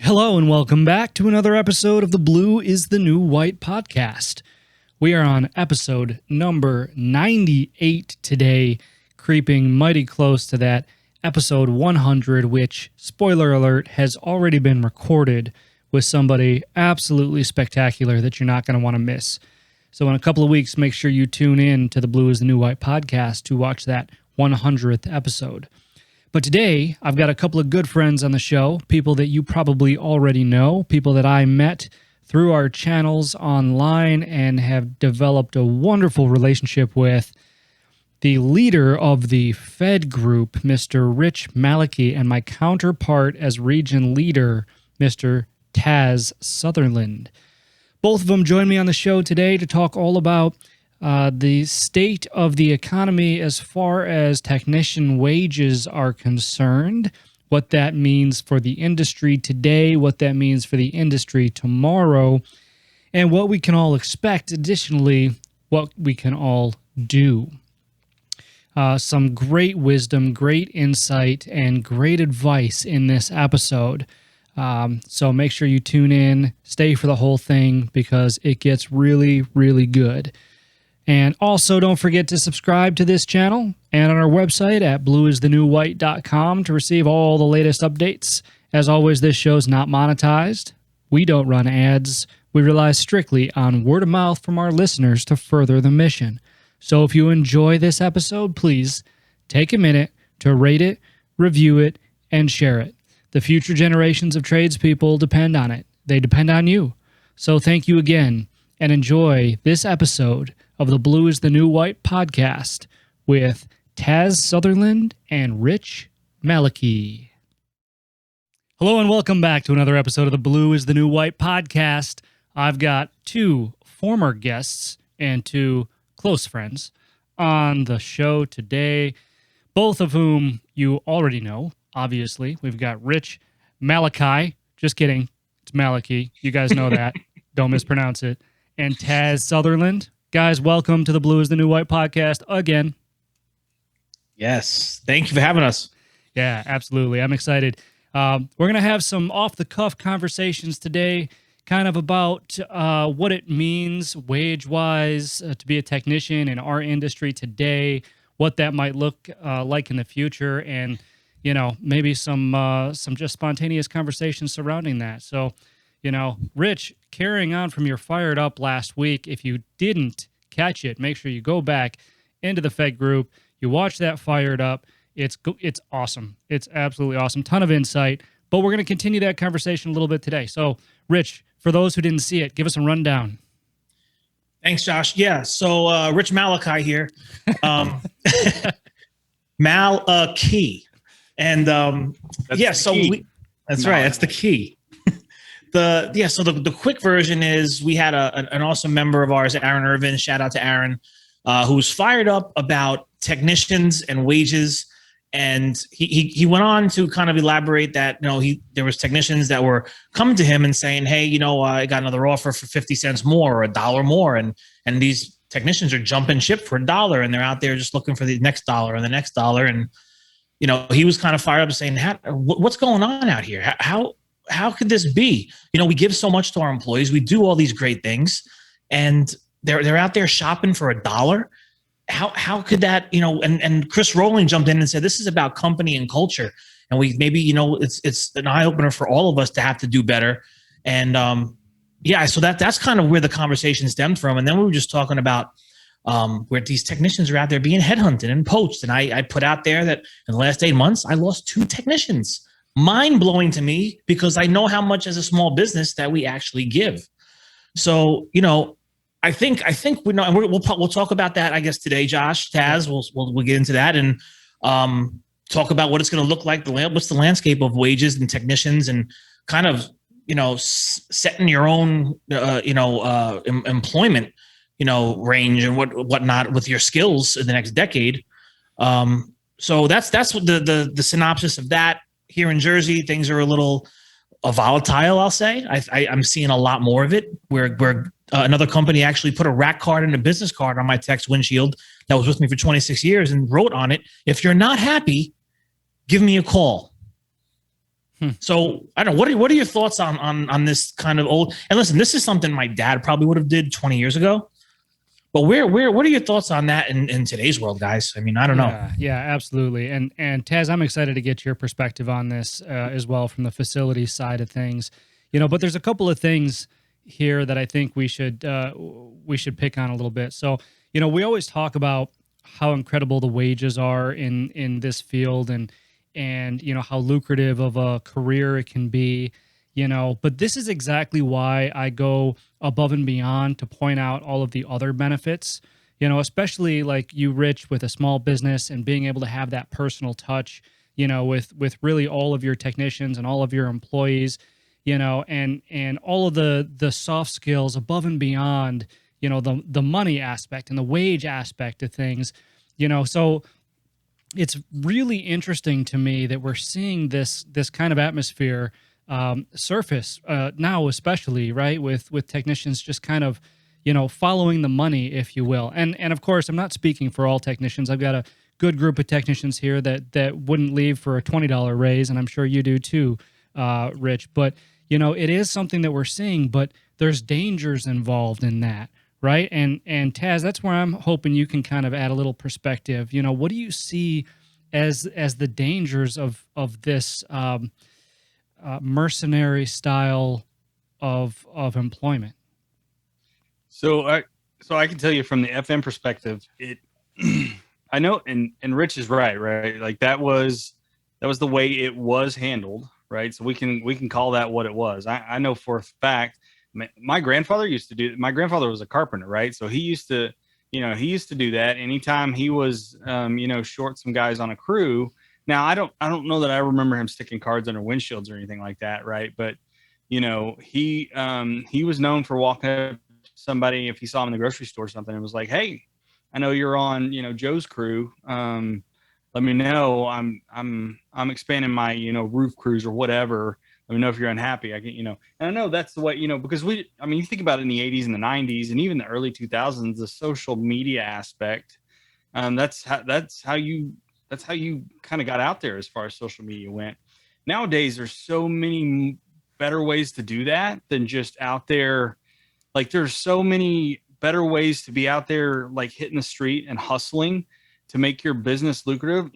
Hello and welcome back to another episode of the Blue is the New White podcast. We are on episode number 98 today, creeping mighty close to that episode 100, which, spoiler alert, has already been recorded with somebody absolutely spectacular that you're not going to want to miss. So in a couple of weeks, make sure you tune in to the Blue is the New White podcast to watch that 100th episode. But today, I've got a couple of good friends on the show, people that you probably already know, people that I met through our channels online and have developed a wonderful relationship with. The leader of the Fed group, Mr. Rich Malachy, and my counterpart as region leader, Mr. Taz Sutherland. Both of them join me on the show today to talk all about the state of the economy as far as technician wages are concerned, what that means for the industry today, what that means for the industry tomorrow, and what we can all expect, additionally, what we can all do. Some great wisdom, great insight, and great advice in this episode. So make sure you tune in, stay for the whole thing, because it gets really, really good. And also, don't forget to subscribe to this channel and on our website at blueisthenewwhite.com to receive all the latest updates. As always, this show's not monetized. We don't run ads. We rely strictly on word of mouth from our listeners to further the mission. So if you enjoy this episode, please take a minute to rate it, review it, and share it. The future generations of tradespeople depend on it. They depend on you. So thank you again, and enjoy this episode of the Blue is the New White podcast with Taz Sutherland and Rich Malachy. Hello and welcome back to another episode of the Blue is the New White podcast. I've got two former guests and two close friends on the show today, both of whom you already know, obviously. We've got Rich Malachy. Just kidding. It's Malachy. You guys know that. Don't mispronounce it. And Taz Sutherland. Guys, welcome to the Blue is the New White podcast again. Yes. Thank you for having us. Yeah, absolutely. I'm excited. We're going to have some off-the-cuff conversations today, kind of about what it means wage-wise to be a technician in our industry today, what that might look like in the future, and, you know, maybe some just spontaneous conversations surrounding that. So, you know, Rich, carrying on from your Fired Up last week, if you didn't catch it, make sure you go back into the Fed group. You watch that Fired Up. It's awesome. It's absolutely awesome. Ton of insight. But we're going to continue that conversation a little bit today. So, Rich, for those who didn't see it, give us a rundown. Thanks, Josh. Yeah, so Rich Malachy here. Malachy. And that's right. That's the key. So the quick version is we had an awesome member of ours, Aaron Irvin. Shout out to Aaron, who's fired up about technicians and wages. And he went on to kind of elaborate that, you know, there was technicians that were coming to him and saying, hey, you know, I got another offer for 50 cents more or $1 more. And these technicians are jumping ship for $1 and they're out there just looking for the next dollar and the next dollar. And, you know, he was kind of fired up saying, what's going on out here? How could this be? You know, we give so much to our employees. We do all these great things and they're out there shopping for $1. How could that, you know, and Chris Rowling jumped in and said, this is about company and culture. And we maybe, you know, it's an eye opener for all of us to have to do better. And so that's kind of where the conversation stemmed from. And then we were just talking about where these technicians are out there being headhunted and poached. And I put out there that in the last 8 months, I lost 2 technicians. Mind blowing to me because I know how much as a small business that we actually give. So, you know, I think we know, and we'll talk about that, I guess, today, Josh, Taz, we'll get into that and talk about what it's going to look like. What's the landscape of wages and technicians and kind of, you know, setting your own, employment, you know, range and whatnot with your skills in the next decade. So that's what the synopsis of that. Here in Jersey, things are a little volatile, I'll say. I'm seeing a lot more of it where another company actually put a rack card and a business card on my text windshield that was with me for 26 years and wrote on it, if you're not happy, give me a call. So I don't know. What are your thoughts on this kind of old? And listen, this is something my dad probably would have did 20 years ago. But what are your thoughts on that in today's world, guys? I mean, I don't know. Yeah, absolutely. And Taz, I'm excited to get your perspective on this as well from the facility side of things. But there's a couple of things here that I think we should pick on a little bit. So, we always talk about how incredible the wages are in this field, and how lucrative of a career it can be. But this is exactly why I go above and beyond to point out all of the other benefits, especially like you, Rich, with a small business and being able to have that personal touch, with really all of your technicians and all of your employees, and all of the soft skills above and beyond, the money aspect and the wage aspect of things, so it's really interesting to me that we're seeing this kind of atmosphere surface now, especially right with technicians just kind of following the money, if you will. And of course, I'm not speaking for all technicians. I've got a good group of technicians here that wouldn't leave for a $20 raise, and I'm sure you do too, Rich. But it is something that we're seeing, but there's dangers involved in that, right? And Taz, that's where I'm hoping you can kind of add a little perspective. What do you see as the dangers of this mercenary style of employment? So I can tell you from the FM perspective, I know, and Rich is right. Like that was the way it was handled, right? So we can call that what it was. I know for a fact, my grandfather used to do. My grandfather was a carpenter, right? So he used to do that anytime he was, short some guys on a crew. Now I don't know that I remember him sticking cards under windshields or anything like that, right? But he was known for walking up to somebody if he saw him in the grocery store or something and was like, "Hey, I know you're on Joe's crew. Let me know. I'm expanding my roof crews or whatever. Let me know if you're unhappy. I can And I know that's the way because you think about it in the 80s and the 90s and even the early 2000s, the social media aspect. That's how you kind of got out there as far as social media went. Nowadays, there's so many better ways to do that than just out there. Like there's so many better ways to be out there, like hitting the street and hustling to make your business lucrative.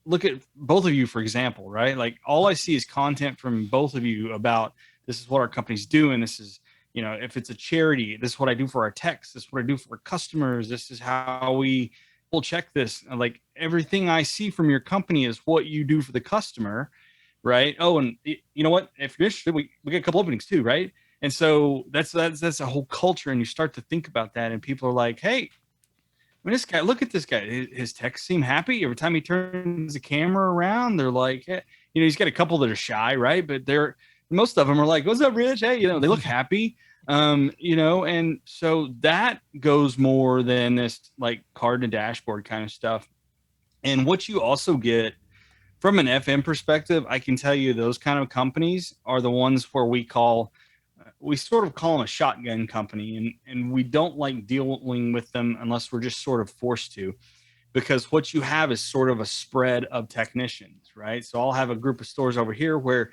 Look at both of you, for example, right? Like all I see is content from both of you about this is what our company's doing. This is, if it's a charity, this is what I do for our techs. This is what I do for our customers. This is how we will check this. Like everything I see from your company is what you do for the customer, right? Oh, and you know what? If you're interested, we get a couple openings too, right? And so that's a whole culture, and you start to think about that, and people are like, "Hey, this guy, look at this guy. His techs seem happy every time he turns the camera around. They're like, hey. He's got a couple that are shy, right? But most of them are like, what's up, Rich? Hey, they look happy, and so that goes more than this like card and dashboard kind of stuff. And what you also get from an FM perspective, I can tell you those kind of companies are the ones where we sort of call them a shotgun company, and we don't like dealing with them unless we're just sort of forced to, because what you have is sort of a spread of technicians, right? So I'll have a group of stores over here where,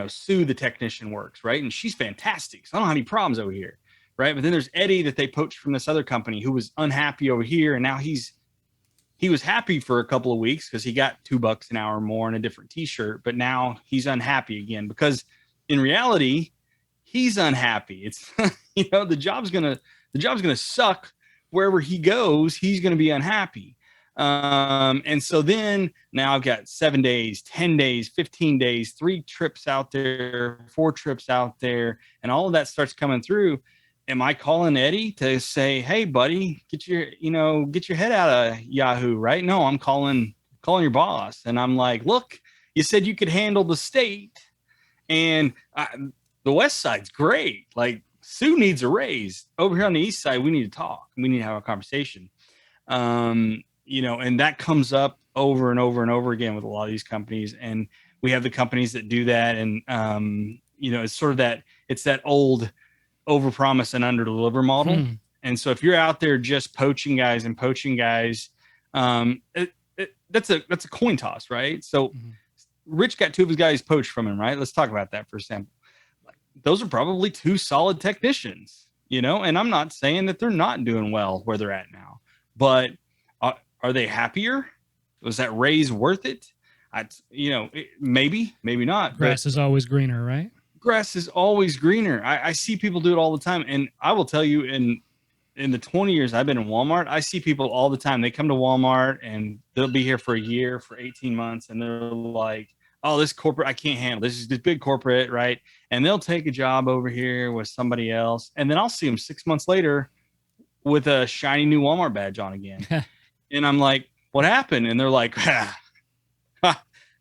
Sue, the technician, works, right? And she's fantastic. So I don't have any problems over here, right? But then there's Eddie that they poached from this other company who was unhappy over here. And now he was happy for a couple of weeks because he got $2 an hour more in a different t-shirt, but now he's unhappy again because in reality, he's unhappy. It's the job's gonna suck wherever he goes. He's gonna be unhappy, and so then now I've got 7 days, 10 days, 15 days, 3 trips out there, 4 trips out there, and all of that starts coming through. Am I calling Eddie to say, "Hey, buddy, get your head out of Yahoo"? Right? No, I'm calling your boss, and I'm like, "Look, you said you could handle the state, and the West Side's great. Like Sue needs a raise. Over here on the East Side, we need to talk. We need to have a conversation." And that comes up over and over and over again with a lot of these companies. And we have the companies that do that. And, it's sort of that old overpromise and underdeliver model. And so if you're out there just poaching guys, that's a coin toss, right? So Rich got 2 of his guys poached from him, right? Let's talk about that for a second. Those are probably 2 solid technicians, and I'm not saying that they're not doing well where they're at now, but are they happier? Was that raise worth it? Maybe not. Grass is always greener, right? Grass is always greener. I see people do it all the time. And I will tell you, in the 20 years I've been in Walmart, I see people all the time. They come to Walmart and they'll be here for a year, for 18 months. And they're like, oh, this corporate, I can't handle this. Is this big corporate, right? And they'll take a job over here with somebody else. And then I'll see them 6 months later with a shiny new Walmart badge on again. And I'm like, what happened? And they're like,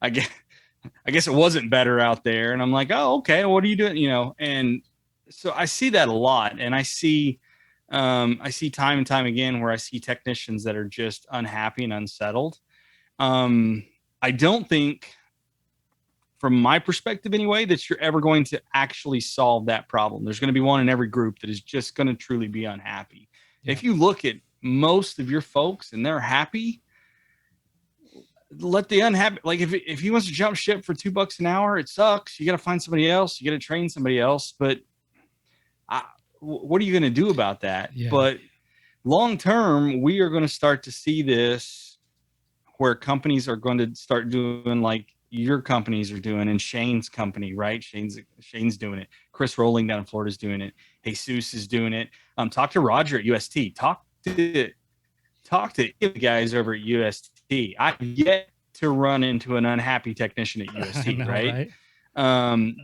I guess it wasn't better out there. And I'm like, oh, okay. What are you doing? And so I see that a lot. And I see time and time again where I see technicians that are just unhappy and unsettled. I don't think, from my perspective anyway, that you're ever going to actually solve that problem. There's going to be one in every group that is just going to truly be unhappy. Yeah. If you look at most of your folks and they're happy, let the unhappy, like if he wants to jump ship for $2 an hour, it sucks. You got to find somebody else. You got to train somebody else. But what are you going to do about that? Yeah. But long term, we are going to start to see this where companies are going to start doing like your companies are doing, and Shane's company, right? Shane's doing it. Chris Rolling down in Florida is doing it. Jesus is doing it. Talk to Roger at UST. Talk to the guys over at UST. I've yet to run into an unhappy technician at UST, know, right?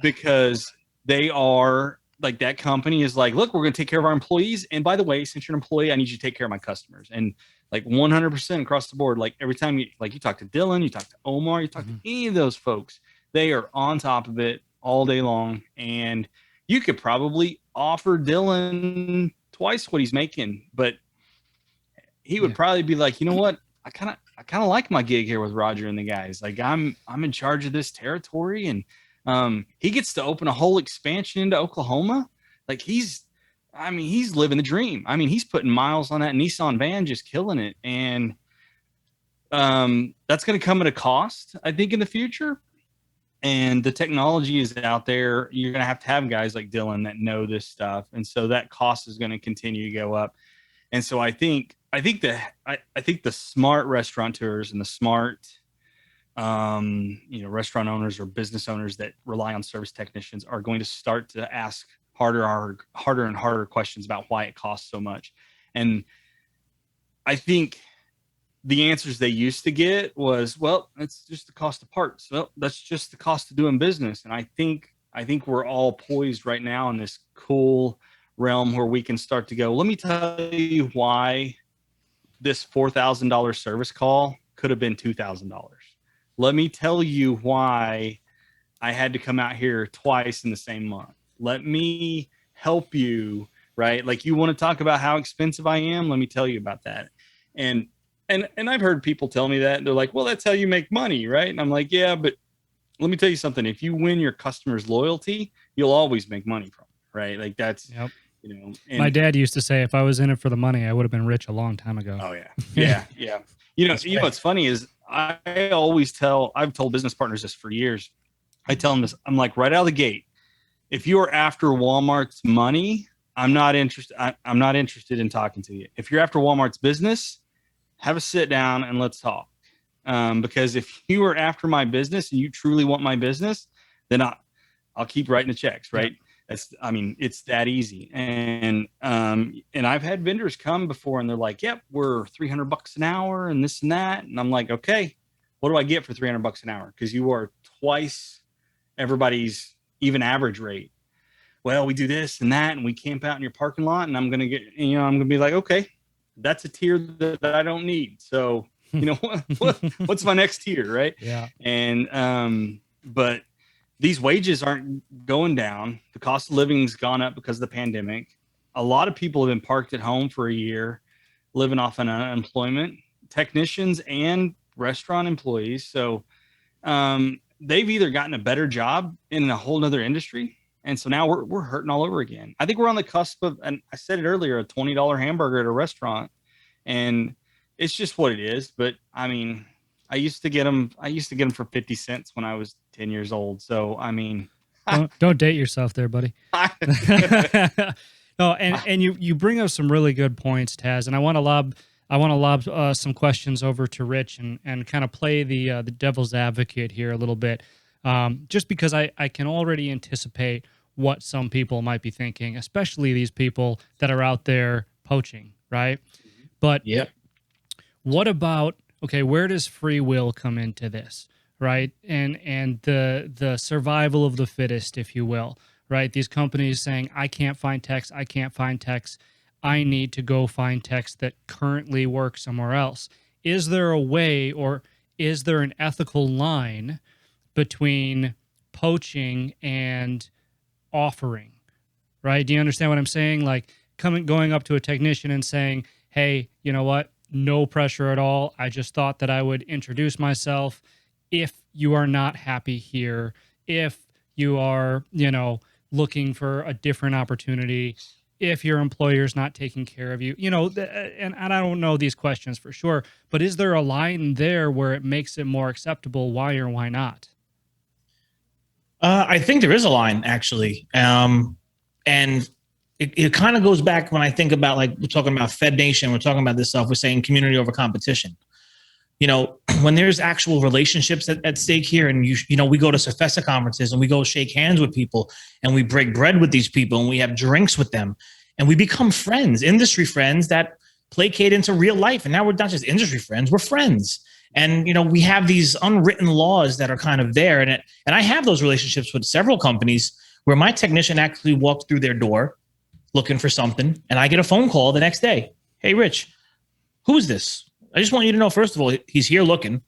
Because they are like, that company is like, look, we're going to take care of our employees. And by the way, since you're an employee, I need you to take care of my customers. And like 100% across the board, like every time you talk to Dylan, you talk to Omar, you talk to any of those folks, they are on top of it all day long. And you could probably offer Dylan twice what he's making, but he would probably be like, you know what? I kind of like my gig here with Roger and the guys. Like I'm in charge of this territory, and he gets to open a whole expansion into Oklahoma. Like he's living the dream. I mean, he's putting miles on that Nissan van, just killing it. And that's going to come at a cost, I think, in the future. And the technology is out there. You're going to have guys like Dylan that know this stuff. And so that cost is going to continue to go up. And so I think the smart restaurateurs and the smart, restaurant owners or business owners that rely on service technicians are going to start to ask harder and harder questions about why it costs so much. And I think the answers they used to get was, well, it's just the cost of parts. Well, that's just the cost of doing business. And I think we're all poised right now in this cool realm where we can start to go, let me tell you why this $4,000 service call could have been $2,000. Let me tell you why I had to come out here twice in the same month. Let me help you, right? Like, you want to talk about how expensive I am? Let me tell you about that. And I've heard people tell me that, and they're like, well, that's how you make money, right? And I'm like, yeah, but let me tell you something. If you win your customers' loyalty, you'll always make money from it, right? Like that's, yep. And my dad used to say, if I was in it for the money, I would have been rich a long time ago. Oh yeah. Yeah. What's funny is I've told business partners this for years. I tell them this, I'm like, right out of the gate, if you are after Walmart's money, I'm not interested. I'm not interested in talking to you. If you're after Walmart's business, have a sit down and let's talk. Because if you are after my business and you truly want my business, then I'll keep writing the checks, right? Yeah. It's that easy. And I've had vendors come before and they're like, yep, we're $300 an hour and this and that. And I'm like, okay, what do I get for $300 an hour? Because you are twice everybody's even average rate. Well, we do this and that, and we camp out in your parking lot, and I'm going to be like, okay, that's a tier that I don't need. So, what's my next tier, right? Yeah. And, but these wages aren't going down. The cost of living's gone up because of the pandemic. A lot of people have been parked at home for a year, living off an unemployment, technicians and restaurant employees. So, they've either gotten a better job in a whole nother industry. And so now we're hurting all over again. I think we're on the cusp of, and I said it earlier, a $20 hamburger at a restaurant, and it's just what it is. But I used to get them for 50 cents when I was 10 years old. So, I mean, don't date yourself there, buddy. No, and you bring up some really good points, Taz, and I want to lob some questions over to Rich and kind of play the devil's advocate here a little bit, just because I can already anticipate what some people might be thinking, especially these people that are out there poaching, right? But what about, okay, where does free will come into this, right? And the survival of the fittest, if you will, right? These companies saying, I can't find techs, I need to go find techs that currently work somewhere else. Is there a way, or is there an ethical line between poaching and offering, right? Do you understand what I'm saying? Like going up to a technician and saying, hey, you know what? No pressure at all. I just thought that I would introduce myself. If you are not happy here, if you are, looking for a different opportunity, if your employer's not taking care of you, and I don't know these questions for sure, but is there a line there where it makes it more acceptable? Why or why not? I think there is a line, actually. And it kind of goes back when I think about, like, we're talking about Fed Nation, we're talking about this stuff, we're saying community over competition. When there's actual relationships at stake here, and we go to Sefesa conferences and we go shake hands with people and we break bread with these people and we have drinks with them and we become friends, industry friends that placate into real life. And now we're not just industry friends, we're friends. And, we have these unwritten laws that are kind of there. And I have those relationships with several companies where my technician actually walked through their door looking for something, and I get a phone call the next day. Hey, Rich, who's this? I just want you to know, first of all, he's here looking.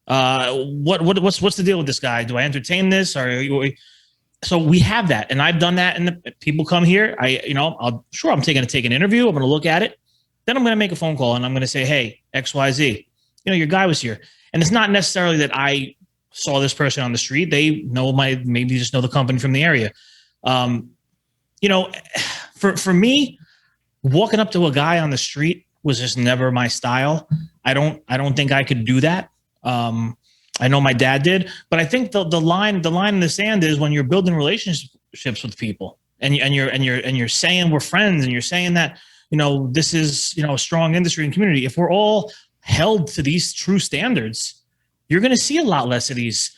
What's the deal with this guy? Do I entertain this? So we have that, and I've done that. And people come here. I'm going to take an interview. I'm going to look at it. Then I'm going to make a phone call, and I'm going to say, hey, XYZ, your guy was here. And it's not necessarily that I saw this person on the street. They know maybe just know the company from the area. For me, walking up to a guy on the street was just never my style. I don't think I could do that. I know my dad did, but I think the line in the sand is when you're building relationships with people and you're saying we're friends, and you're saying that, this is, a strong industry and community. If we're all held to these true standards, you're going to see a lot less of these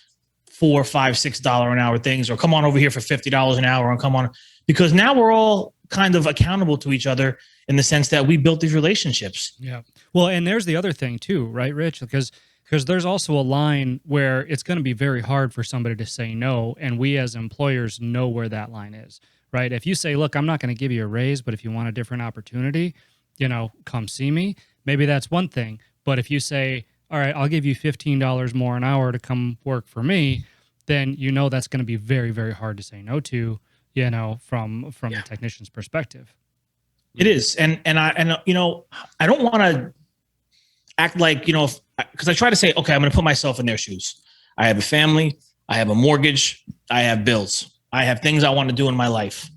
$4, $5, $6 an hour things, or come on over here for $50 an hour, and come on, because now we're all kind of accountable to each other in the sense that we built these relationships. Yeah. Well, and there's the other thing too, right, Rich? Because there's also a line where it's going to be very hard for somebody to say no, and we as employers know where that line is, right? If you say, look, I'm not going to give you a raise, but if you want a different opportunity, come see me, maybe that's one thing. But if you say, all right, I'll give you $15 more an hour to come work for me, then that's going to be very, very hard to say no to, from the technician's perspective. It is. And I don't want to act like, because I try to say, okay, I'm going to put myself in their shoes. I have a family, I have a mortgage, I have bills, I have things I want to do in my life.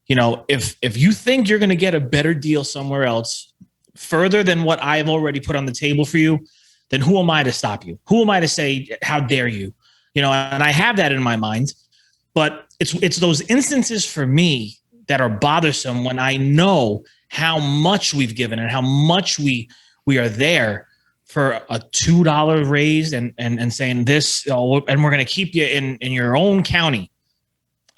If you think you're going to get a better deal somewhere else further than what I've already put on the table for you, then who am I to stop you? Who am I to say, how dare you? And I have that in my mind, but it's those instances for me that are bothersome when I know how much we've given and how much we are there for a $2 raise and saying this, and we're going to keep you in your own county.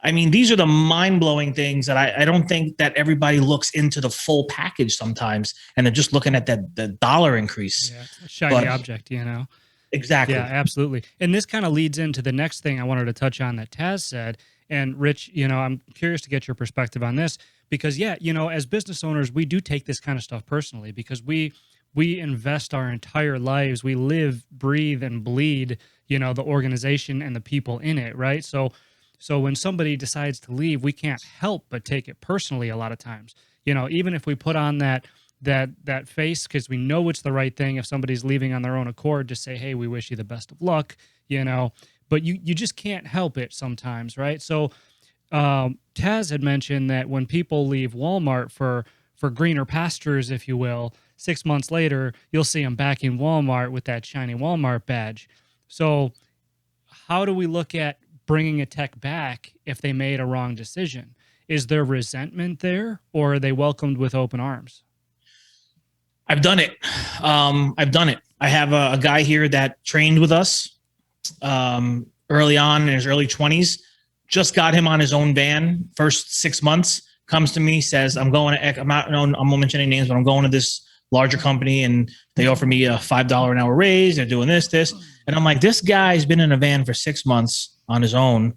I mean, these are the mind-blowing things that I don't think that everybody looks into the full package sometimes, and they're just looking at the dollar increase. Yeah, a shiny object, Exactly. Yeah, absolutely. And this kind of leads into the next thing I wanted to touch on that Taz said. And Rich, I'm curious to get your perspective on this because, as business owners, we do take this kind of stuff personally because we invest our entire lives. We live, breathe, and bleed, the organization and the people in it, right? So when somebody decides to leave, we can't help but take it personally a lot of times. Even if we put on that face because we know it's the right thing. If somebody's leaving on their own accord, just say, hey, we wish you the best of luck, but you just can't help it sometimes, right? So Taz had mentioned that when people leave Walmart for greener pastures, if you will, 6 months later, you'll see him back in Walmart with that shiny Walmart badge. So how do we look at bringing a tech back if they made a wrong decision? Is there resentment there, or are they welcomed with open arms? I've done it. I've done it. I have a guy here that trained with us early on in his early 20s. Just got him on his own van. First 6 months, comes to me, says, "I'm going to. I'm won't mention any names, but I'm going to this larger company, and they offer me a $5 an hour raise. They're doing this, and I'm like, this guy's been in a van for 6 months on his own.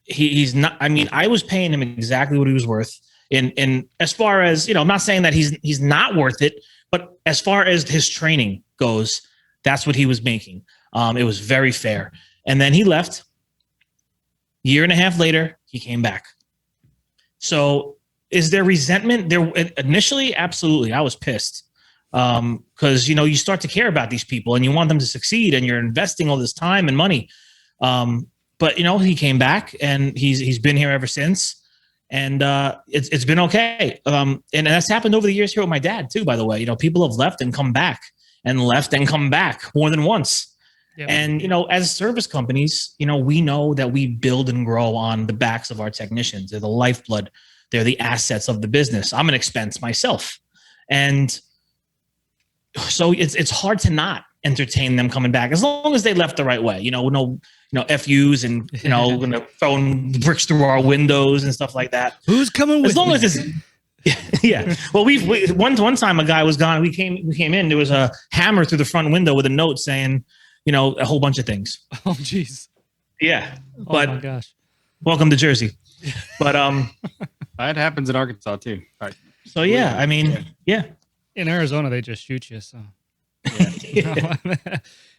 He's not. I mean, I was paying him exactly what he was worth. And as far as, I'm not saying that he's not worth it, but as far as his training goes, that's what he was making. It was very fair. And then he left. Year and a half later, he came back. So is there resentment there? Initially, absolutely. I was pissed because, you start to care about these people and you want them to succeed and you're investing all this time and money. But, he came back and he's been here ever since. And it's been okay. And that's happened over the years here with my dad, too, by the way. People have left and come back and left and come back more than once. Yep. And, as service companies, we know that we build and grow on the backs of our technicians. They're the lifeblood. They're the assets of the business. I'm an expense myself. And so it's hard to not entertain them coming back as long as they left the right way. No FUs and, throwing bricks through our windows and stuff like that. Who's coming with as long as it's yeah. Well, one time a guy was gone. We came in. There was a hammer through the front window with a note saying, a whole bunch of things. Oh, geez. Yeah. But, oh my gosh. Welcome to Jersey. But that happens in Arkansas too. Right. So yeah, I mean, yeah. In Arizona, they just shoot you. So. Yeah.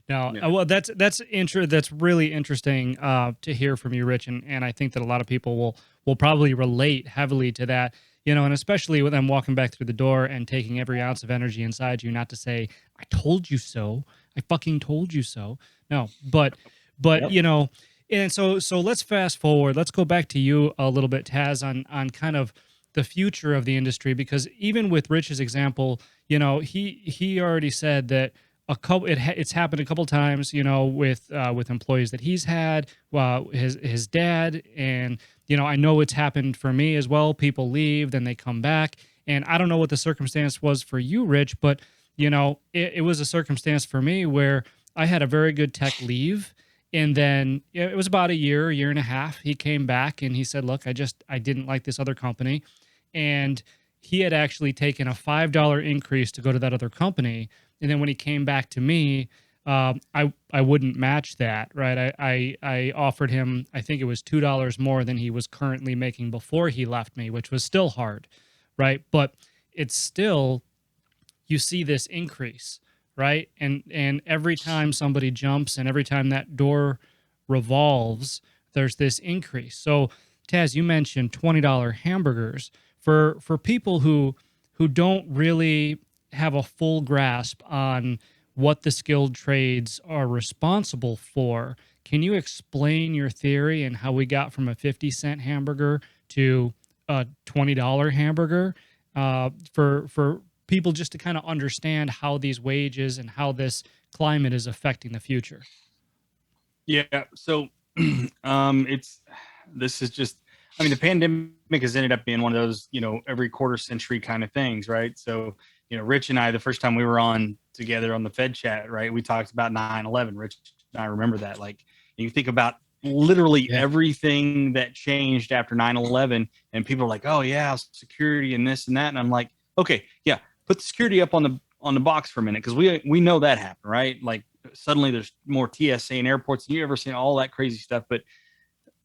No, well, that's really interesting to hear from you, Rich, and I think that a lot of people will probably relate heavily to that, and especially with them walking back through the door and taking every ounce of energy inside you, not to say I told you so, I fucking told you so. No, but yep. And so let's fast forward. Let's go back to you a little bit, Taz, on kind of the future of the industry, because even with Rich's example, he already said that it's happened a couple times, with employees that he's had, his dad, and I know it's happened for me as well. People leave, then they come back, and I don't know what the circumstance was for you, Rich, but it was a circumstance for me where I had a very good tech leave, and then it was about a year and a half. He came back and he said, "Look, I didn't like this other company," and he had actually taken a $5 increase to go to that other company. And then when he came back to me, I wouldn't match that, right? I offered him, I think it was $2 more than he was currently making before he left me, which was still hard, right? But it's still, you see this increase, right? And every time somebody jumps and every time that door revolves, there's this increase. So Taz, you mentioned $20 hamburgers. For people who don't really have a full grasp on what the skilled trades are responsible for, can you explain your theory and how we got from a 50-cent hamburger to a $20 hamburger for people just to kind of understand how these wages and how this climate is affecting the future? Yeah. So this is just, the pandemic has ended up being one of those, every quarter century kind of things, right? So, Rich and I, the first time we were on together on the Fed chat, right, we talked about 9/11. Rich and I remember that. Like, you think about literally everything that changed after 9/11, and people are like, "Oh yeah, security and this and that," and I'm like, "Okay, yeah, put the security up on the box for a minute, because we know that happened, right? Like, suddenly there's more TSA in airports than you ever seen, all that crazy stuff. But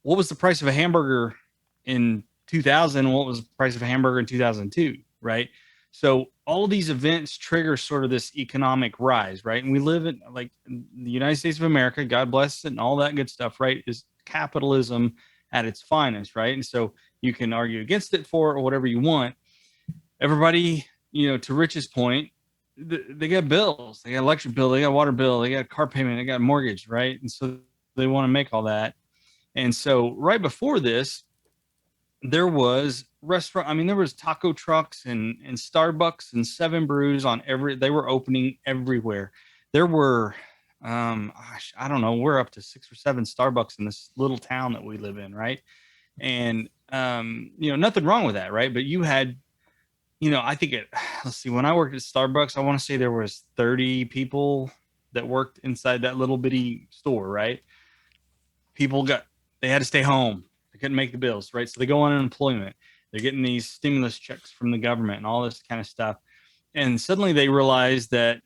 what was the price of a hamburger in 2000? What was the price of a hamburger in 2002, right? So all of these events trigger sort of this economic rise, right? And we live in, like, the United States of America, God bless it, and all that good stuff, right, is capitalism at its finest, right? And so you can argue against it for it or whatever you want. Everybody, to Rich's point, they got bills, they got electric bill, they got water bill, they got car payment, they got a mortgage, right? And so they want to make all that. And so right before this, there was restaurant. I mean, there was taco trucks and Starbucks and Seven Brews on they were opening everywhere. There were, I don't know, we're up to 6 or 7 Starbucks in this little town that we live in. Right. And, nothing wrong with that. Right. But you had, I think let's see, when I worked at Starbucks, I want to say there was 30 people that worked inside that little bitty store. Right. They had to stay home. They couldn't make the bills. Right. So they go on unemployment. They're getting these stimulus checks from the government and all this kind of stuff. And suddenly they realize that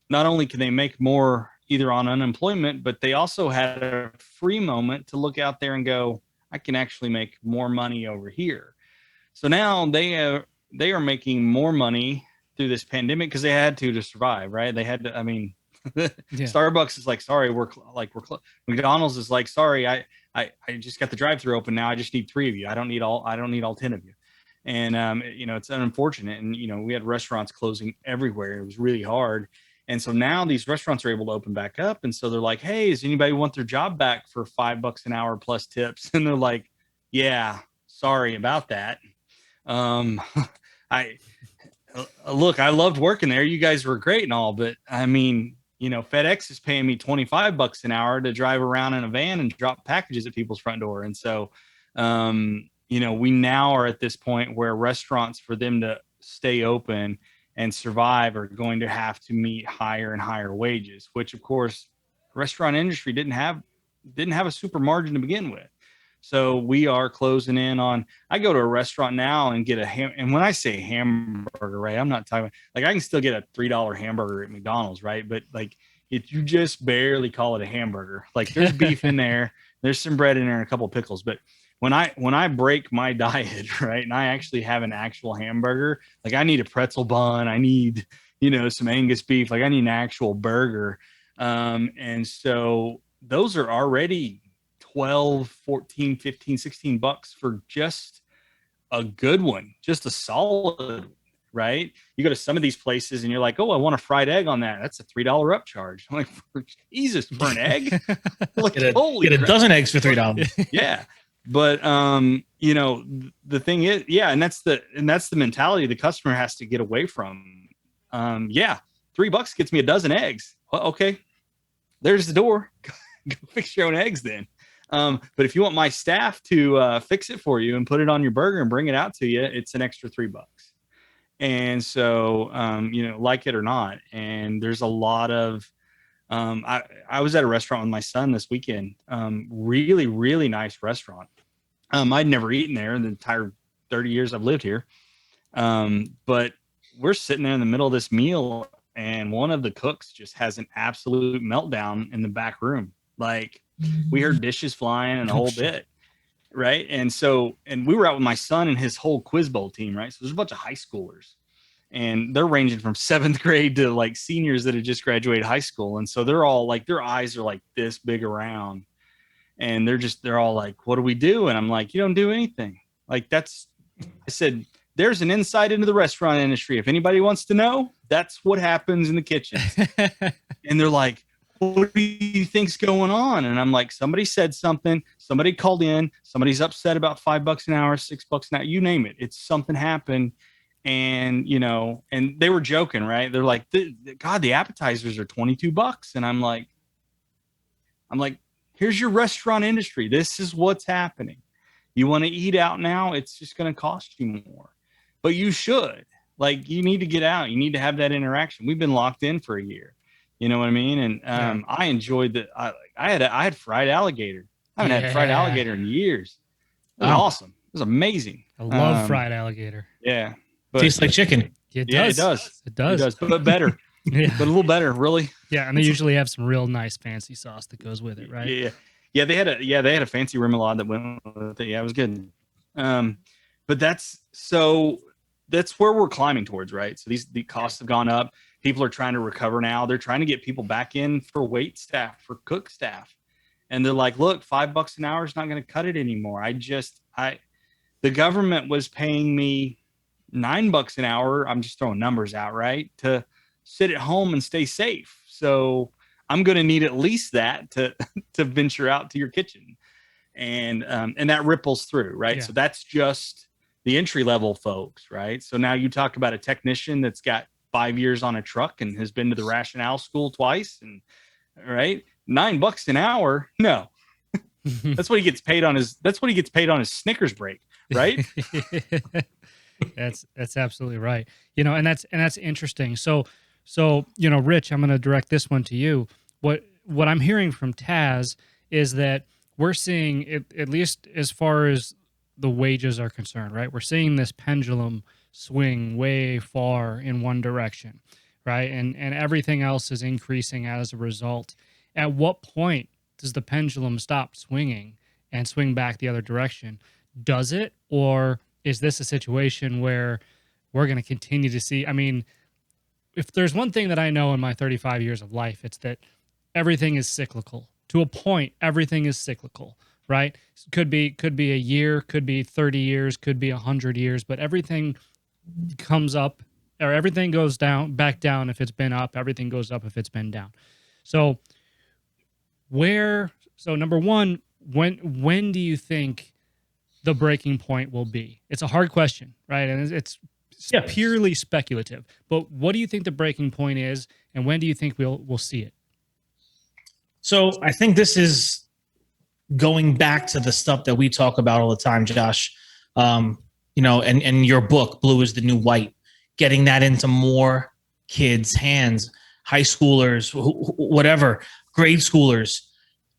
not only can they make more either on unemployment, but they also had a free moment to look out there and go, I can actually make more money over here. So now they are making more money through this pandemic because they had to survive, right? They had to, I mean, Starbucks is like, sorry, we're McDonald's is like, sorry, I just got the drive-through open now. I just need 3 of you. I don't need all 10 of you. And, it's unfortunate. And, we had restaurants closing everywhere. It was really hard. And so now these restaurants are able to open back up. And so they're like, hey, does anybody want their job back for $5 an hour plus tips? And they're like, yeah, sorry about that. I loved working there. You guys were great and all, but I mean, FedEx is paying me $25 an hour to drive around in a van and drop packages at people's front door. And so, we now are at this point where restaurants, for them to stay open and survive, are going to have to meet higher and higher wages, which of course, restaurant industry didn't have a super margin to begin with. So we are closing in on, I go to a restaurant now and get and when I say hamburger, right, I'm not talking like I can still get a $3 hamburger at McDonald's, right? But like, if you just barely call it a hamburger, like there's beef in there, there's some bread in there and a couple of pickles. But when I break my diet, right, and I actually have an actual hamburger, like I need a pretzel bun, I need, some Angus beef, like I need an actual burger. And so those are already 12, 14, 15, $16 for just a good one, just a solid, right? You go to some of these places and you're like, oh, I want a fried egg on that. That's a $3 upcharge. I'm like, Jesus, for an egg? Like, get a dozen eggs for $3. Yeah. But the thing is, and that's the mentality the customer has to get away from. $3 gets me a dozen eggs. Well, okay, there's the door. Go fix your own eggs then. But if you want my staff to fix it for you and put it on your burger and bring it out to you, it's an extra $3. And so, like it or not. And there's a lot of, I was at a restaurant with my son this weekend. Really, really nice restaurant. I'd never eaten there in the entire 30 years I've lived here. But we're sitting there in the middle of this meal and one of the cooks just has an absolute meltdown in the back room. Like, we heard dishes flying and a whole bit. Right. And we were out with my son and his whole quiz bowl team. Right. So there's a bunch of high schoolers and they're ranging from 7th grade to like seniors that had just graduated high school. And so they're all like, their eyes are like this big around and they're all like, what do we do? And I'm like, you don't do anything. Like I said, there's an insight into the restaurant industry. If anybody wants to know, that's what happens in the kitchen. And they're like, what do you think's going on? And I'm like, somebody said something, somebody called in, somebody's upset about $5 an hour, $6 an hour, you name it. It's something happened. And, and they were joking, right? They're like, God, the appetizers are $22. And I'm like, here's your restaurant industry. This is what's happening. You want to eat out now? It's just going to cost you more, but you should. Like, you need to get out. You need to have that interaction. We've been locked in for a year. You know what I mean? And I enjoyed that. I had fried alligator. I haven't had fried alligator in years. It was awesome. It was amazing. I love fried alligator. Yeah. Tastes like chicken. It does. It does. But better. But a little better, really. Yeah. And they usually have some real nice fancy sauce that goes with it, right? Yeah. Yeah. They had a fancy remoulade that went with it. Yeah, it was good. But that's where we're climbing towards, right? So the costs have gone up. People are trying to recover now. They're trying to get people back in for wait staff, for cook staff. And they're like, look, $5 an hour is not going to cut it anymore. The government was paying me $9 an hour. I'm just throwing numbers out, right? To sit at home and stay safe. So I'm going to need at least that to venture out to your kitchen. And that ripples through, right? Yeah. So that's just the entry level folks, right? So now you talk about a technician that's got 5 years on a truck and has been to the rationale school twice, and right, $9 an hour. No, that's what he gets paid on his. That's what he gets paid on his Snickers break, right? That's absolutely right. And that's interesting. So Rich, I'm going to direct this one to you. What I'm hearing from Taz is that we're seeing it, at least as far as the wages are concerned, right? We're seeing this pendulum swing way far in one direction, right? And everything else is increasing as a result. At what point does the pendulum stop swinging and swing back the other direction? Does it, or is this a situation where we're going to continue to see? I mean, if there's one thing that I know in my 35 years of life, it's that everything is cyclical. To a point, everything is cyclical, right? Could be a year, could be 30 years, could be 100 years, but everything comes up, or everything goes back down if it's been up, everything goes up if it's been down. So number one, when do you think the breaking point will be? It's a hard question, right? And it's purely speculative. But what do you think the breaking point is, and when do you think we'll see it? So I think this is going back to the stuff that we talk about all the time, Josh. And your book, Blue is the New White, getting that into more kids' hands, high schoolers, whatever, grade schoolers,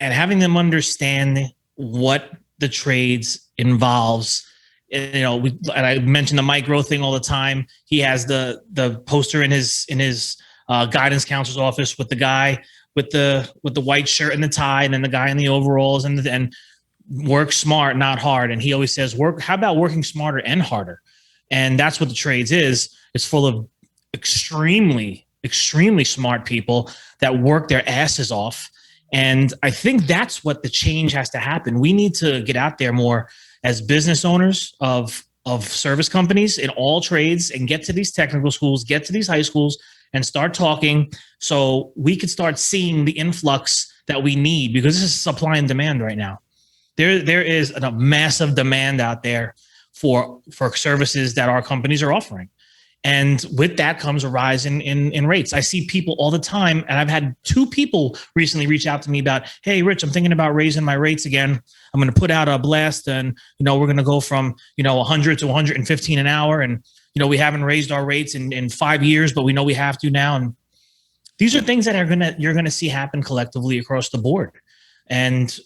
and having them understand what the trades involves. And I mentioned the micro thing all the time. He has the poster in his guidance counselor's office with the guy with the white shirt and the tie, and then the guy in the overalls, and work smart, not hard. And he always says, how about working smarter and harder? And that's what the trades is. It's full of extremely, extremely smart people that work their asses off. And I think that's what the change has to happen. We need to get out there more as business owners of service companies in all trades, and get to these technical schools, get to these high schools, and start talking so we could start seeing the influx that we need, because this is supply and demand right now. There is a massive demand out there for services that our companies are offering. And with that comes a rise in rates. I see people all the time, and I've had 2 people recently reach out to me about, hey, Rich, I'm thinking about raising my rates again. I'm going to put out a blast, and we're going to go from 100 to 115 an hour, and we haven't raised our rates in 5 years, but we know we have to now. And these are things that you're gonna see happen collectively across the board. And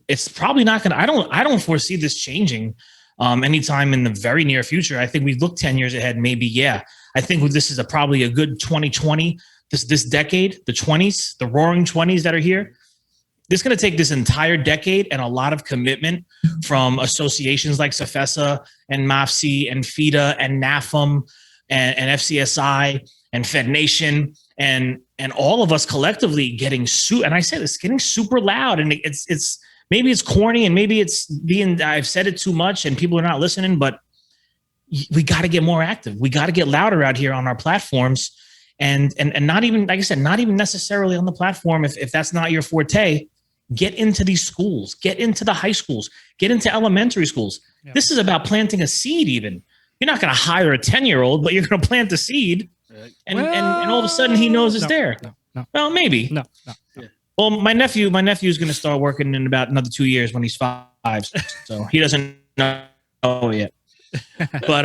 it's probably not gonna. I don't foresee this changing anytime in the very near future. I think we look 10 years ahead, maybe. Yeah, I think this is probably a good 2020. This decade, the 20s, the roaring 20s that are here. This is going to take this entire decade and a lot of commitment from associations like SFESA and MAFC and FIDA and NAFM and FCSI and FedNation and all of us collectively getting and I say this, getting super loud, and it's maybe it's corny, and maybe I've said it too much and people are not listening, but we got to get more active. We got to get louder out here on our platforms, and not even, like I said, not even necessarily on the platform if that's not your forte. Get into these schools, get into the high schools, get into elementary schools. Yeah. This is about planting a seed. Even you're not going to hire a 10-year-old, but you're going to plant the seed, and all of a sudden he knows it's there. No. Well, maybe. No. Yeah. Well, my nephew is going to start working in about another 2 years when he's 5, so he doesn't know yet. But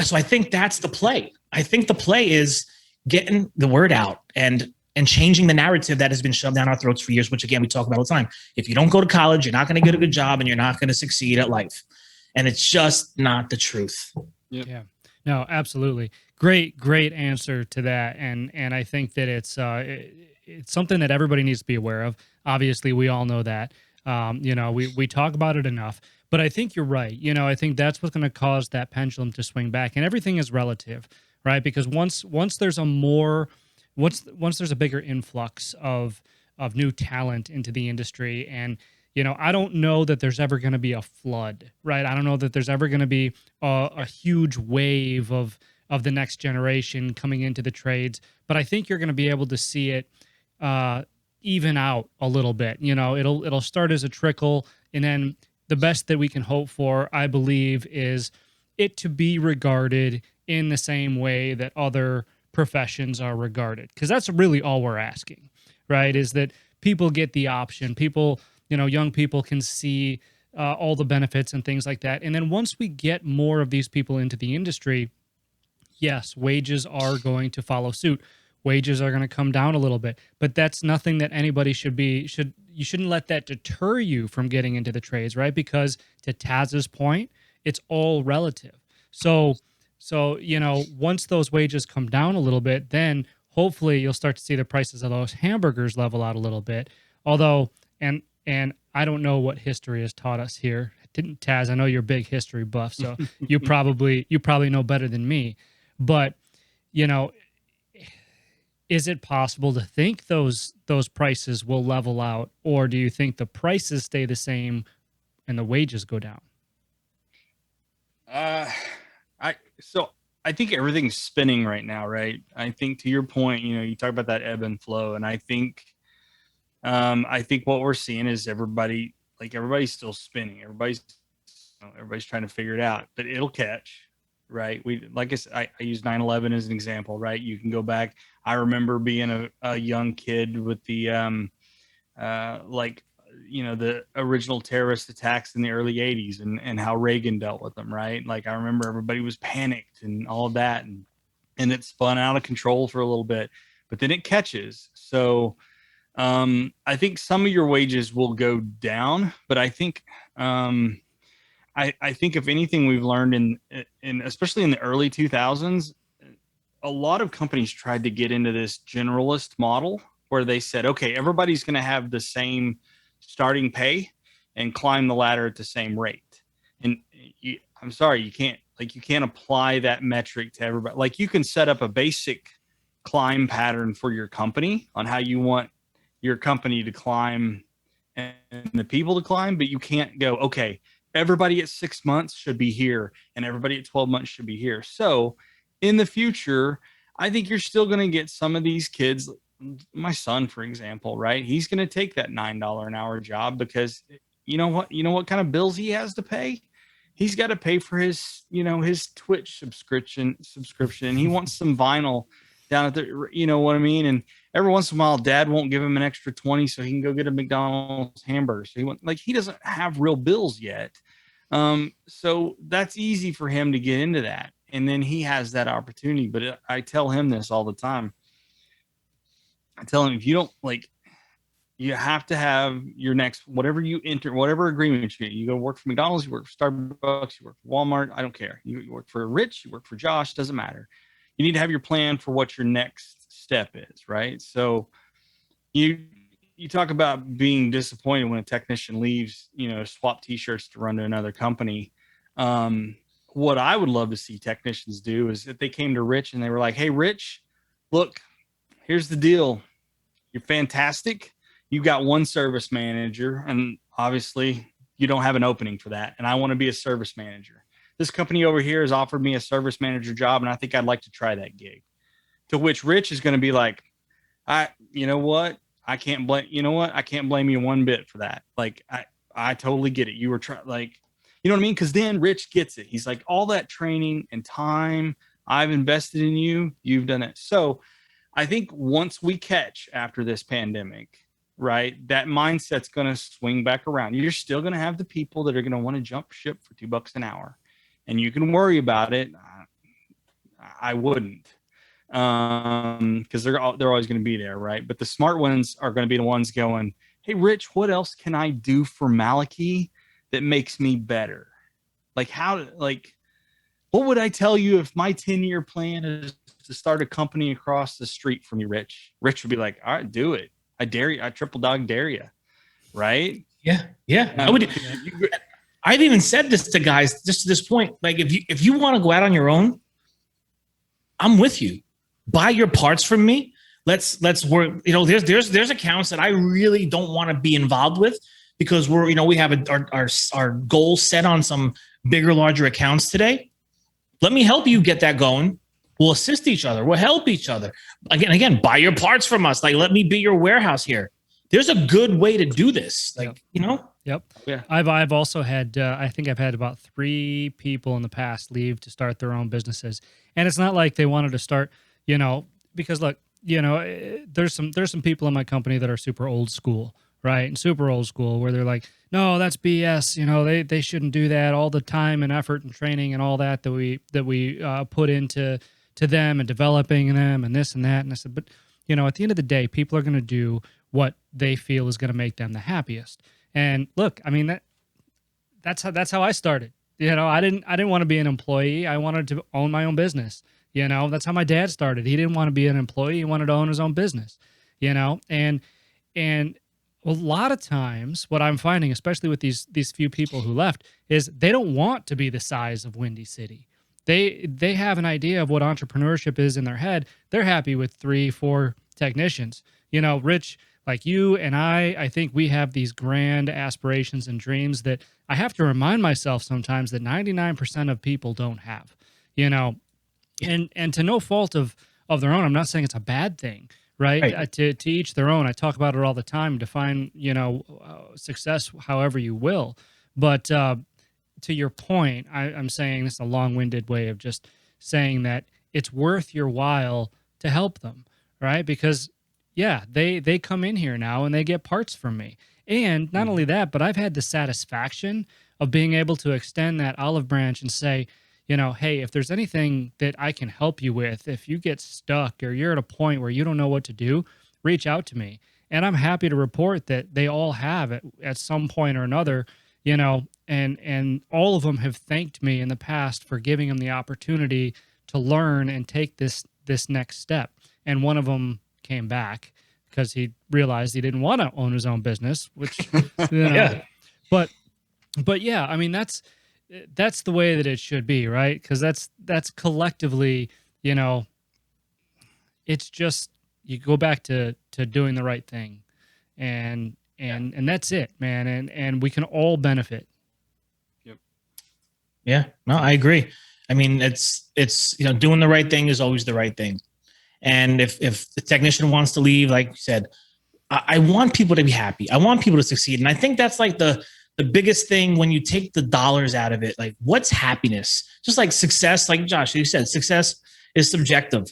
so I think that's the play. I think the play is getting the word out and changing the narrative that has been shoved down our throats for years, which again, we talk about all the time. If you don't go to college, you're not going to get a good job, and you're not going to succeed at life. And it's just not the truth. Yep. Yeah, no, absolutely. Great answer to that. And I think that it's something that everybody needs to be aware of. Obviously, we all know that. We talk about it enough, but I think you're right. I think that's what's going to cause that pendulum to swing back, and everything is relative, right? Because once there's a bigger influx of new talent into the industry, and I don't know that there's ever going to be a flood, right? I don't know that there's ever going to be a huge wave of the next generation coming into the trades, but I think you're going to be able to see it even out a little bit. It'll start as a trickle, and then the best that we can hope for, I believe, is it to be regarded in the same way that other professions are regarded. Because that's really all we're asking, right? Is that people get the option. People, young people can see all the benefits and things like that. And then once we get more of these people into the industry, yes, wages are going to follow suit. Wages are going to come down a little bit, but that's nothing that anybody you shouldn't let that deter you from getting into the trades, right? Because to Taz's point, it's all relative. So, once those wages come down a little bit, then hopefully you'll start to see the prices of those hamburgers level out a little bit. Although, and I don't know what history has taught us here. Didn't Taz? I know you're a big history buff, so you probably know better than me. But, is it possible to think those prices will level out, or do you think the prices stay the same and the wages go down? I think everything's spinning right now, right? I think to your point, you talk about that ebb and flow, and I think what we're seeing is everybody's still spinning. Everybody's trying to figure it out, but it'll catch. Right. I use 9/11 as an example, right? You can go back. I remember being a young kid with the, the original terrorist attacks in the early 80s and how Reagan dealt with them. Right. Like, I remember everybody was panicked and all of that. And it spun out of control for a little bit, but then it catches. So I think some of your wages will go down, but I think, I think if anything we've learned in especially in the early 2000s, a lot of companies tried to get into this generalist model where they said, okay, everybody's going to have the same starting pay and climb the ladder at the same rate. And I'm sorry, you can't apply that metric to everybody. Like, you can set up a basic climb pattern for your company on how you want your company to climb and the people to climb, but you can't go, okay, everybody at 6 months should be here and everybody at 12 months should be here. So in the future, I think you're still going to get some of these kids. My son, for example, right? He's going to take that $9 an hour job because you know what kind of bills he has to pay? He's got to pay for his Twitch subscription. He wants some vinyl down at the, you know what I mean? And every once in a while, dad won't give him an extra 20 so he can go get a McDonald's hamburger. So he doesn't have real bills yet. So that's easy for him to get into that. And then he has that opportunity. But I tell him this all the time. I tell him, if you don't you have to have your next, whatever you enter, whatever agreement you go work for McDonald's, you work for Starbucks, you work for Walmart. I don't care. You work for Rich, you work for Josh, doesn't matter. You need to have your plan for what your next step is, right? So you talk about being disappointed when a technician leaves, swap t-shirts to run to another company. What I would love to see technicians do is if they came to Rich and they were like, hey, Rich, look, here's the deal. You're fantastic. You've got one service manager, and obviously you don't have an opening for that. And I want to be a service manager. This company over here has offered me a service manager job, and I think I'd like to try that gig. To which Rich is going to be like, you know what? I can't blame you one bit for that. Like, I totally get it. You were trying, you know what I mean? Because then Rich gets it. He's like, all that training and time I've invested in you, you've done it. So I think once we catch after this pandemic, right, that mindset's going to swing back around. You're still going to have the people that are going to want to jump ship for $2 an hour. And you can worry about it. I wouldn't, because they're always going to be there, right? But the smart ones are going to be the ones going, hey, Rich, what else can I do for Malachy that makes me better? What would I tell you if my 10-year plan is to start a company across the street from you, Rich? Rich would be like, all right, do it. I dare you. I triple dog dare you. Right? Yeah. I would. I've even said this to guys just to this point. Like, if you want to go out on your own, I'm with you. Buy your parts from me. Let's work. There's accounts that I really don't want to be involved with because we have our goals set on some bigger, larger accounts today. Let me help you get that going. We'll assist each other. We'll help each other. Again, buy your parts from us. Like, let me be your warehouse here. There's a good way to do this. Yep. Yeah. I've also had I think I've had about 3 people in the past leave to start their own businesses, and it's not like they wanted to start, because look, there's some people in my company that are super old school, right? And super old school where they're like, no, that's BS. They shouldn't do that. All the time and effort and training and all that we put into them and developing them and this and that. And I said, but at the end of the day, people are going to do what they feel is going to make them the happiest. And look, I mean that's how I started. I didn't want to be an employee. I wanted to own my own business. That's how my dad started. He didn't want to be an employee. He wanted to own his own business. And a lot of times what I'm finding, especially with these few people who left, is they don't want to be the size of Windy City. They have an idea of what entrepreneurship is in their head. They're happy with 3, 4 technicians. Rich, like you and I think we have these grand aspirations and dreams that I have to remind myself sometimes that 99% of people don't have, and to no fault of their own. I'm not saying it's a bad thing, right? To each their own. I talk about it all the time. Define, success however you will. But to your point, I'm saying this is a long-winded way of just saying that it's worth your while to help them, right? Because yeah, they come in here now and they get parts from me. And not only that, but I've had the satisfaction of being able to extend that olive branch and say, hey, if there's anything that I can help you with, if you get stuck or you're at a point where you don't know what to do, reach out to me. And I'm happy to report that they all have at some point or another, and all of them have thanked me in the past for giving them the opportunity to learn and take this next step. And one of them came back because he realized he didn't want to own his own business, which, Yeah. but yeah, I mean, that's the way that it should be, right? Because that's collectively, it's just, you go back to doing the right thing, and that's it, man. And we can all benefit. Yep. Yeah, no, I agree. I mean, it's doing the right thing is always the right thing. And if the technician wants to leave, like you said, I want people to be happy. I want people to succeed. And I think that's like the biggest thing when you take the dollars out of it. Like, what's happiness? Just like success, like Josh, you said, success is subjective.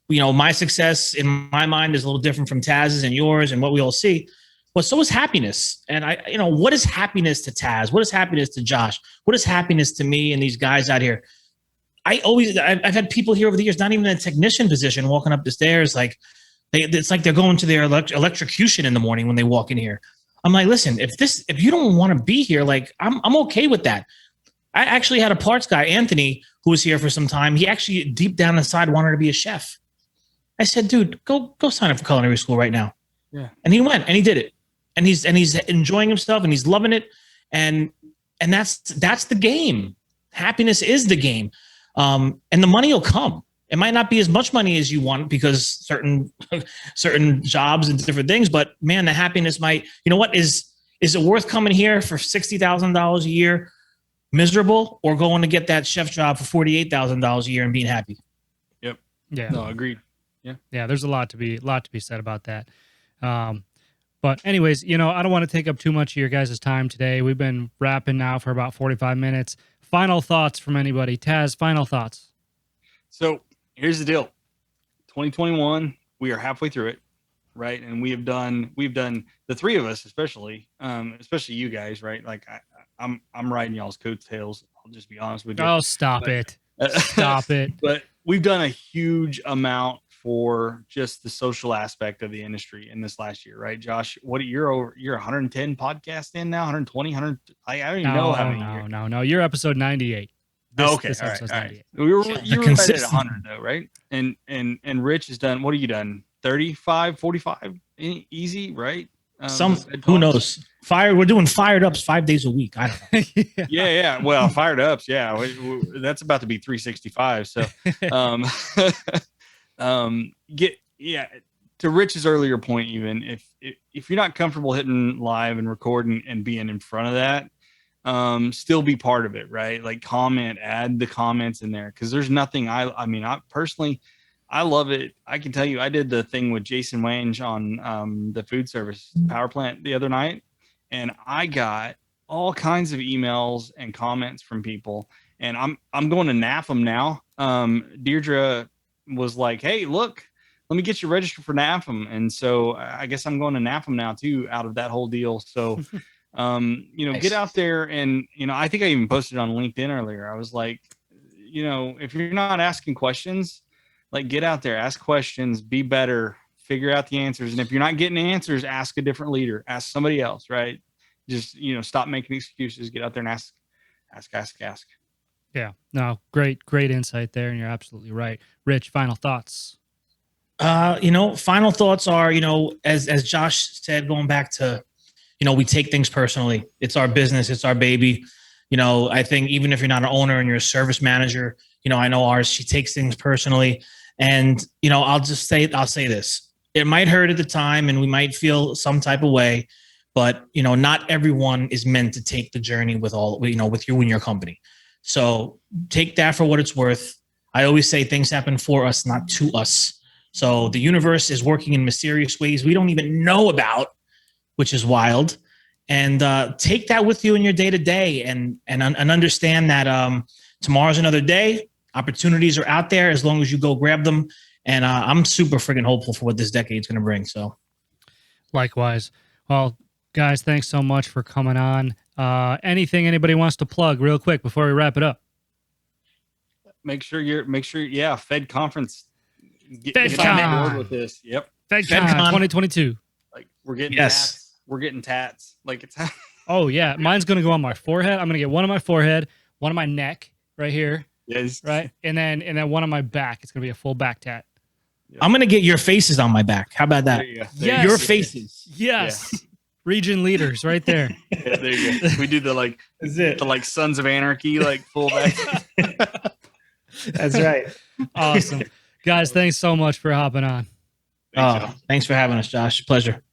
My success in my mind is a little different from Taz's and yours and what we all see. But so is happiness. And what is happiness to Taz? What is happiness to Josh? What is happiness to me and these guys out here? I've had people here over the years, not even in a technician position, walking up the stairs, like it's like they're going to their electrocution in the morning when they walk in here. I'm like, listen, if you don't want to be here, like I'm okay with that. I actually had a parts guy, Anthony, who was here for some time. He actually deep down inside wanted to be a chef. I said, dude, go sign up for culinary school right now. Yeah. And he went and he did it. And he's enjoying himself and he's loving it. And that's the game. Happiness is the game. And the money will come. It might not be as much money as you want because certain jobs and different things, but man, the happiness might, is it worth coming here for $60,000 a year, miserable, or going to get that chef job for $48,000 a year and being happy? Yep. Yeah. No, agreed. Yeah. Yeah. There's a lot to be said about that. But anyways, I don't want to take up too much of your guys' time today. We've been rapping now for about 45 minutes. Final thoughts from anybody? Taz, final thoughts. So here's the deal. 2021, we are halfway through it, right? And we've done the three of us, especially you guys, right? Like I'm riding y'all's coattails. I'll just be honest with you. Oh, stop it. Stop it. But we've done a huge amount for just the social aspect of the industry in this last year, right? Josh, you're 110 podcasts in now, 120, 100. I don't even know how many. No. You're episode 98. Okay, this all episode's right. 98. You were right at 100 though, right? And Rich has done. What have you done? 35, 45, easy, right? Who knows? We're doing fired ups 5 days a week. I don't know. Yeah. Well, fired ups. Yeah, that's about to be 365. So, to Rich's earlier point, even if you're not comfortable hitting live and recording and being in front of that, still be part of it, right? Like add the comments in there, because there's nothing. I personally, I love it. I can tell you, I did the thing with Jason Wange on the food service power plant the other night, and I got all kinds of emails and comments from people, and I'm going to NAFM now. Deirdre was like, "Hey, look, let me get you registered for NAFM," and so I guess I'm going to NAFM now too, out of that whole deal. So, nice. Get out there, and I think I even posted on LinkedIn earlier. I was like, if you're not asking questions, like, get out there, ask questions, be better, figure out the answers, and if you're not getting answers, ask a different leader, ask somebody else, right? Just stop making excuses, get out there and ask. Yeah, no, great insight there, and you're absolutely right. Rich, final thoughts. Final thoughts are, as Josh said, going back to, we take things personally. It's our business, it's our baby. I think even if you're not an owner and you're a service manager, I know ours, she takes things personally. And, I'll say this. It might hurt at the time and we might feel some type of way, but, not everyone is meant to take the journey with with you and your company. So take that for what it's worth. I always say things happen for us, not to us. So the universe is working in mysterious ways we don't even know about, which is wild. And take that with you in your day to day, and understand that tomorrow's another day. Opportunities are out there as long as you go grab them. And I'm super friggin' hopeful for what this decade's going to bring. So, likewise. Well, guys, thanks so much for coming on. Anything anybody wants to plug real quick before we wrap it up? Make sure, Fed conference. Get on board with this. Yep. FedCon 2022. Like, we're getting tats. We're getting tats. Like, it's. Oh yeah, mine's gonna go on my forehead. I'm gonna get one on my forehead, one on my neck, right here. Yes. Right, and then one on my back. It's gonna be a full back tat. Yep. I'm gonna get your faces on my back. How about that? Yes. Your faces. Yes. Yeah. Region leaders, right there. Yeah, there you go. We do the Sons of Anarchy, like full back. That's right. Awesome, guys. Thanks so much for hopping on. Thanks for having us, Josh. Pleasure.